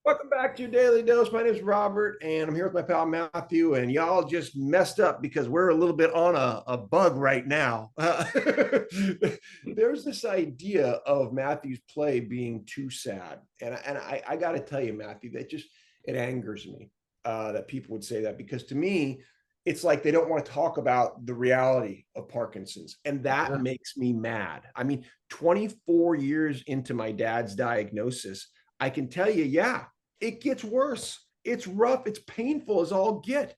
Welcome back to your Daily Dose. My name is Robert, and I'm here with my pal Matthew. And y'all just messed up because we're a little bit on a bug right now. There's this idea of Matthew's play being too sad, and I got to tell you, Matthew, that just it angers me that people would say that because to me, it's like they don't want to talk about the reality of Parkinson's, and that Yeah, makes me mad. I mean, 24 years into my dad's diagnosis. I can tell you, yeah, it gets worse. It's rough. It's painful as all get.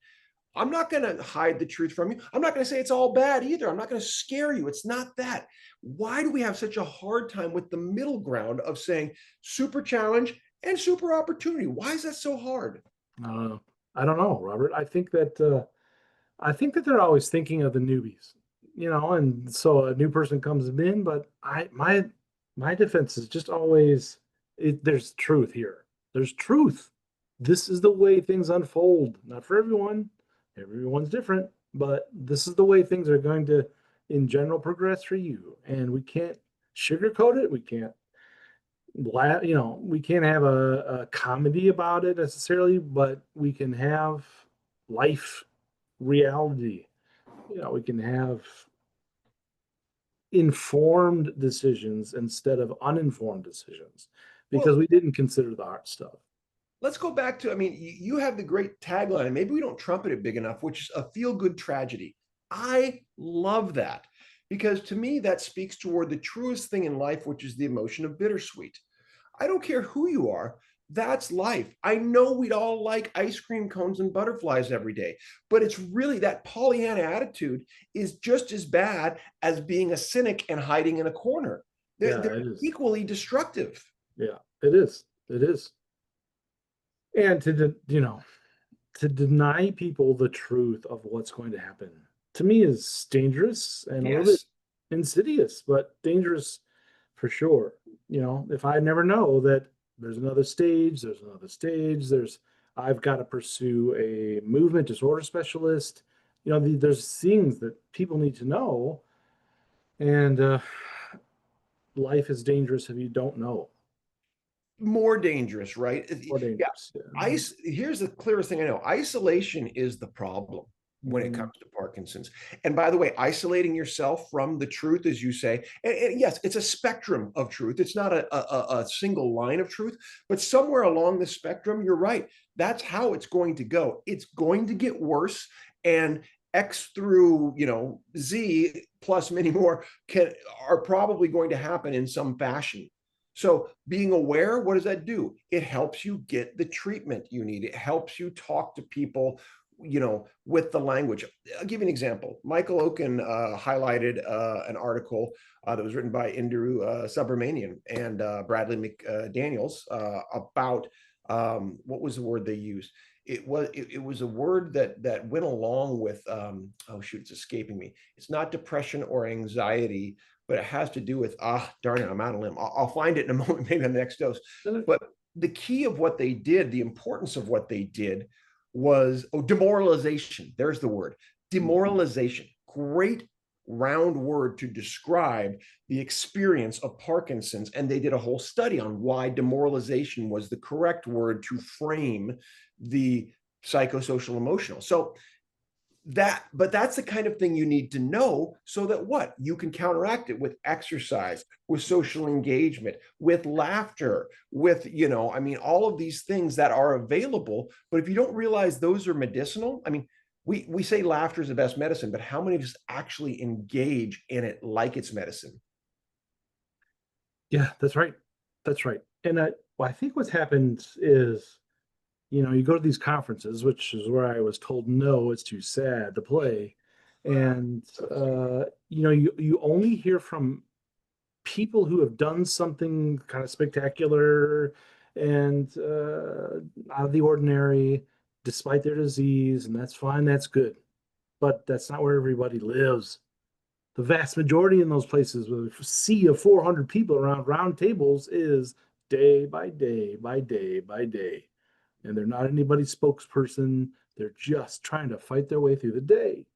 I'm not going to hide the truth from you. I'm not going to say it's all bad either. I'm not going to scare you. It's not that. Why do we have such a hard time with the middle ground of saying super challenge and super opportunity? Why is that so hard? uh, I don't know, Robert. I think that they're always thinking of the newbies, and so a new person comes in, but my defense is just always there's truth here. There's truth. This is the way things unfold. Not for everyone. Everyone's different, but this is the way things are going to, in general, progress for you. And we can't sugarcoat it. We can't we can't have a comedy about it necessarily, but we can have life reality. We can have informed decisions instead of uninformed decisions because Well, we didn't consider the hard stuff. let's go back to, I mean, you have the great tagline, and maybe we don't trumpet it big enough, which is a feel good tragedy. I love that because to me, that speaks toward the truest thing in life, which is the emotion of bittersweet. I don't care who you are. That's life. I know we'd all like ice cream cones and butterflies every day, but it's really that Pollyanna attitude is just as bad as being a cynic and hiding in a corner. Yeah, They're it is. equally destructive. Yeah, it is. It is. And to deny people the truth of what's going to happen to me is dangerous and a little bit Yes. insidious, but dangerous for sure. If I never know that there's another stage, I've got to pursue a movement disorder specialist. There's things that people need to know, and life is dangerous if you don't know. More dangerous, right? More Yeah. dangerous. Yeah. Here's the clearest thing I know. Isolation is the problem when it Mhm. comes to Parkinson's. And by the way, isolating yourself from the truth, as you say, and yes, it's a spectrum of truth. It's not a single line of truth, but somewhere along the spectrum, you're right. That's how it's going to go. It's going to get worse. And X through Z plus many more are probably going to happen in some fashion. So being aware, what does that do? It helps you get the treatment you need. It helps you talk to people, with the language. I'll give you an example. Michael Oken highlighted an article that was written by Indru Subramanian and Bradley McDaniels about what was the word they used? It was a word that went along with oh shoot, it's escaping me. It's not depression or anxiety, but it has to do with darn it, I'm out of limb. I'll find it in a moment, maybe on the next dose. But the key of what they did, the importance of what they did was demoralization. There's the word demoralization. Great round word to describe the experience of Parkinson's. And they did a whole study on why demoralization was the correct word to frame the psychosocial emotional. So but that's the kind of thing you need to know so that what you can counteract it with exercise, with social engagement, with laughter, with I mean all of these things that are available. But if you don't realize those are medicinal, I mean, we say laughter is the best medicine, but how many of us actually engage in it like it's medicine? Yeah, that's right. That's right. And well, I think what's happened is, you go to these conferences, which is where I was told, no, it's too sad to play. And, you only hear from people who have done something kind of spectacular and out of the ordinary, despite their disease. And that's fine. That's good. But that's not where everybody lives. The vast majority in those places with a sea of 400 people around round tables is day by day by day by day. And they're not anybody's spokesperson. They're just trying to fight their way through the day.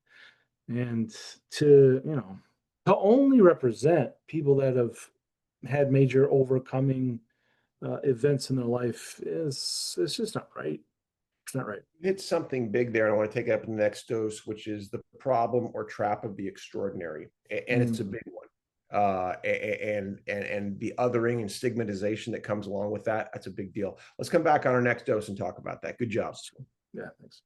And to only represent people that have had major overcoming events in their life is it's just not right. It's not right. Hit something big there, and I want to take it up in the next dose, which is the problem or trap of the extraordinary, and it's a Mm. big one. And the othering and stigmatization that comes along with that, that's a big deal. Let's come back on our next dose and talk about that. Good job. Yeah, thanks.